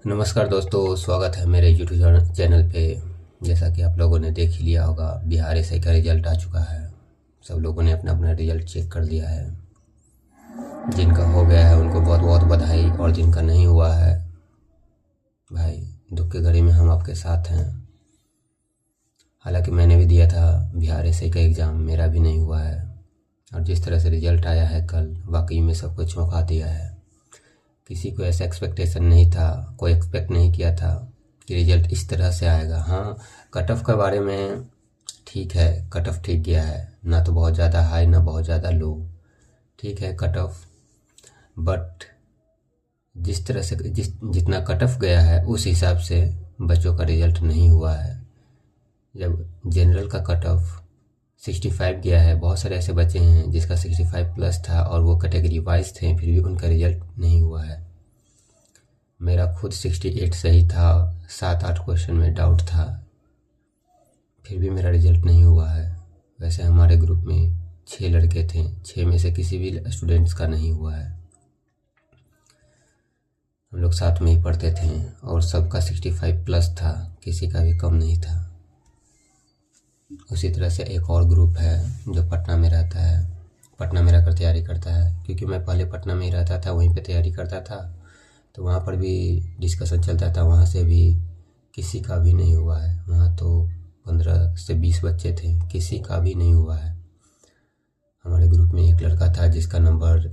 नमस्कार दोस्तों, स्वागत है मेरे यूट्यूब चैनल पे। जैसा कि आप लोगों ने देख ही लिया होगा, बिहार एसआई का रिजल्ट आ चुका है। सब लोगों ने अपना अपना रिजल्ट चेक कर लिया है। जिनका हो गया है उनको बहुत बहुत बधाई, और जिनका नहीं हुआ है भाई, दुख के घड़ी में हम आपके साथ हैं। हालांकि मैंने भी दिया था बिहार एसआई का एग्ज़ाम, मेरा भी नहीं हुआ है। और जिस तरह से रिजल्ट आया है कल, वाकई में सबको चौंका दिया है। किसी को ऐसा एक्सपेक्टेशन नहीं था, कोई एक्सपेक्ट नहीं किया था कि रिजल्ट इस तरह से आएगा। हाँ, कट ऑफ के बारे में ठीक है, कट ऑफ ठीक गया है, ना तो बहुत ज़्यादा हाई ना बहुत ज़्यादा लो, ठीक है कट ऑफ। बट जिस तरह से जितना कट ऑफ गया है उस हिसाब से बच्चों का रिजल्ट नहीं हुआ है। जब जनरल का कट ऑफ 65 गया है, बहुत सारे ऐसे बच्चे हैं जिसका 65 प्लस था और वो कैटेगरी वाइज थे, फिर भी उनका रिजल्ट नहीं हुआ है। मेरा खुद 68 सही था, 7-8 क्वेश्चन में डाउट था, फिर भी मेरा रिजल्ट नहीं हुआ है। वैसे हमारे ग्रुप में 6 लड़के थे, 6 में से किसी भी स्टूडेंट्स का नहीं हुआ है। हम लोग साथ में ही पढ़ते थे और सबका 65 प्लस था, किसी का भी कम नहीं था। उसी तरह से एक और ग्रुप है जो पटना में रहता है, पटना में रहकर तैयारी करता है। क्योंकि मैं पहले पटना में ही रहता था, वहीं पे तैयारी करता था, तो वहाँ पर भी डिस्कशन चलता था। वहाँ से भी किसी का भी नहीं हुआ है। वहाँ तो 15 से 20 बच्चे थे, किसी का भी नहीं हुआ है। हमारे ग्रुप में एक लड़का था जिसका नंबर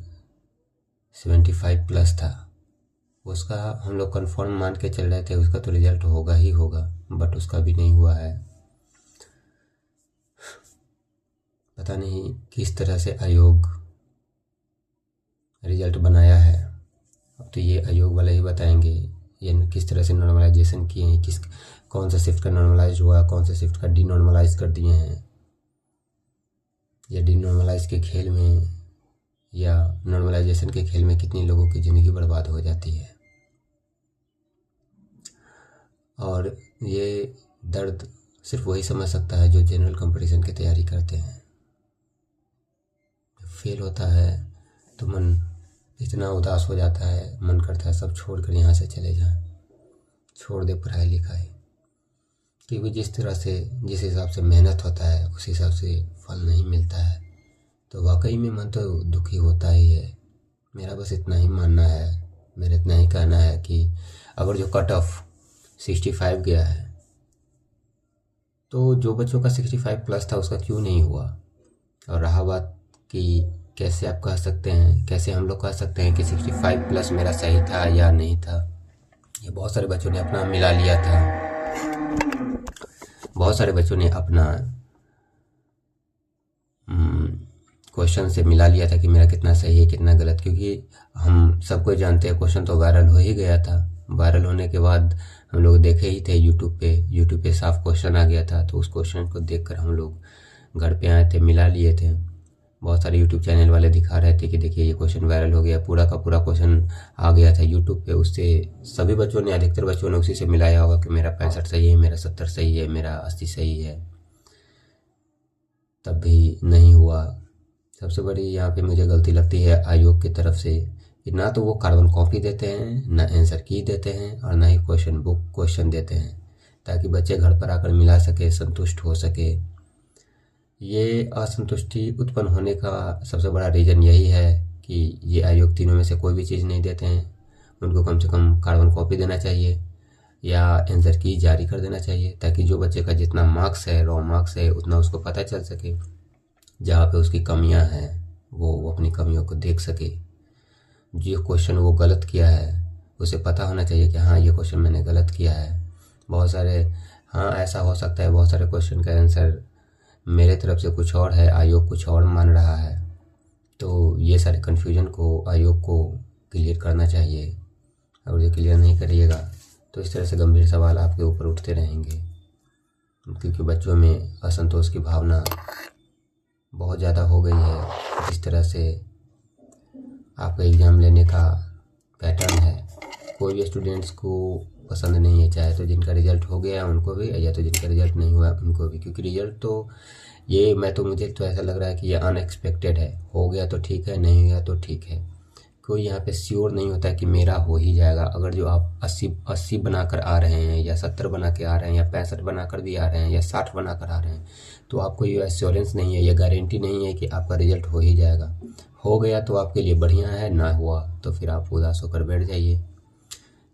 75 प्लस था। उसका हम लोग कन्फर्म मान के चल रहे थे, उसका तो रिजल्ट होगा ही होगा, बट उसका भी नहीं हुआ है। पता नहीं किस तरह से आयोग रिजल्ट बनाया है। अब तो ये आयोग वाले ही बताएंगे ये किस तरह से नॉर्मलाइजेशन किए हैं, कौन सा शिफ्ट का नॉर्मलाइज हुआ, कौन सा शिफ्ट का डी नॉर्मलाइज कर दिए हैं। या डी नॉर्मलाइज के खेल में या नॉर्मलाइजेशन के खेल में कितनी लोगों की ज़िंदगी बर्बाद हो जाती है। और ये दर्द सिर्फ वही समझ सकता है जो जनरल कंपटीशन की तैयारी करते हैं। फेल होता है तो मन इतना उदास हो जाता है, मन करता है सब छोड़कर यहाँ से चले जाएं, छोड़ दे पढ़ाई लिखाई। क्योंकि जिस तरह से जिस हिसाब से मेहनत होता है उस हिसाब से फल नहीं मिलता है, तो वाकई में मन तो दुखी होता ही है। मेरा बस इतना ही मानना है, मेरा इतना ही कहना है कि अगर जो कट ऑफ 65 गया है, तो जो बच्चों का 65 प्लस था उसका क्यों नहीं हुआ। और रहा बात कि कैसे आप कह सकते हैं, कैसे हम लोग कह सकते हैं कि 65 प्लस मेरा सही था या नहीं था। ये बहुत सारे बच्चों ने अपना मिला लिया था, बहुत सारे बच्चों ने अपना क्वेश्चन से मिला लिया था कि मेरा कितना सही है कितना गलत। क्योंकि हम सबको जानते हैं क्वेश्चन तो वायरल हो ही गया था। वायरल होने के बाद हम लोग देखे ही थे यूट्यूब पे साफ क्वेश्चन आ गया था, तो उस क्वेश्चन को देखकर हम लोग घर पे आए थे, मिला लिए थे। बहुत सारे यूट्यूब चैनल वाले दिखा रहे थे कि देखिए ये क्वेश्चन वायरल हो गया, पूरा का पूरा क्वेश्चन आ गया था यूट्यूब पे। उससे सभी बच्चों ने, अधिकतर बच्चों ने उसी से मिलाया होगा कि मेरा 65 सही है, मेरा 70 सही है, मेरा 80 सही है। तब भी नहीं हुआ। सबसे बड़ी यहाँ पे मुझे गलती लगती है आयोग की तरफ से कि ना तो वो कार्बन कॉपी देते हैं, ना आंसर की देते हैं, और ना ही क्वेश्चन बुक क्वेश्चन देते हैं ताकि बच्चे घर पर आकर मिला सके, संतुष्ट हो सके। ये असंतुष्टि उत्पन्न होने का सबसे बड़ा रीज़न यही है कि ये आयोग तीनों में से कोई भी चीज़ नहीं देते हैं। उनको कम से कम कार्बन कॉपी देना चाहिए या आंसर की जारी कर देना चाहिए, ताकि जो बच्चे का जितना मार्क्स है, रॉ मार्क्स है, उतना उसको पता चल सके। जहाँ पे उसकी कमियां हैं वो अपनी कमियों को देख सके। जो क्वेश्चन वो गलत किया है उसे पता होना चाहिए कि हाँ ये क्वेश्चन मैंने गलत किया है। बहुत सारे, हाँ ऐसा हो सकता है, बहुत सारे क्वेश्चन का आंसर मेरे तरफ से कुछ और है, आयोग कुछ और मान रहा है। तो ये सारे कन्फ्यूजन को आयोग को क्लियर करना चाहिए। और ये क्लियर नहीं करिएगा तो इस तरह से गंभीर सवाल आपके ऊपर उठते रहेंगे, क्योंकि बच्चों में असंतोष की भावना बहुत ज़्यादा हो गई है। जिस तरह से आपका एग्ज़ाम लेने का पैटर्न है, कोई भी स्टूडेंट्स को पसंद नहीं है, चाहे तो जिनका रिजल्ट हो गया उनको भी, या तो जिनका रिजल्ट नहीं हुआ उनको भी। क्योंकि रिजल्ट तो मुझे तो ऐसा लग रहा है कि ये अनएक्सपेक्टेड है। हो गया तो ठीक है, नहीं हुआ तो ठीक है। कोई यहाँ पे श्योर नहीं होता है कि मेरा हो ही जाएगा। अगर जो आप 80 बनाकर आ रहे हैं या 70 बना के आ रहे हैं या 65 बनाकर भी आ रहे हैं या 60 बनाकर आ रहे हैं, तो आपको ये एश्योरेंस नहीं है, ये गारंटी नहीं है कि आपका रिजल्ट हो ही जाएगा। हो गया तो आपके लिए बढ़िया है, ना हुआ तो फिर आप उदास होकर बैठ जाइए।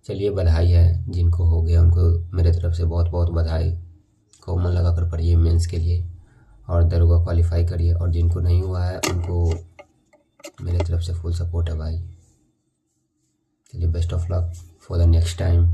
चलिए, बधाई है जिनको हो गया, उनको मेरे तरफ से बहुत बहुत बधाई। खूब मन लगा कर पढ़िए मेंस के लिए और दरोगा क्वालिफाई करिए, और जिनको नहीं हुआ है उनको मेरे तरफ से फुल सपोर्ट है भाई। चलिए, best of luck for the next time.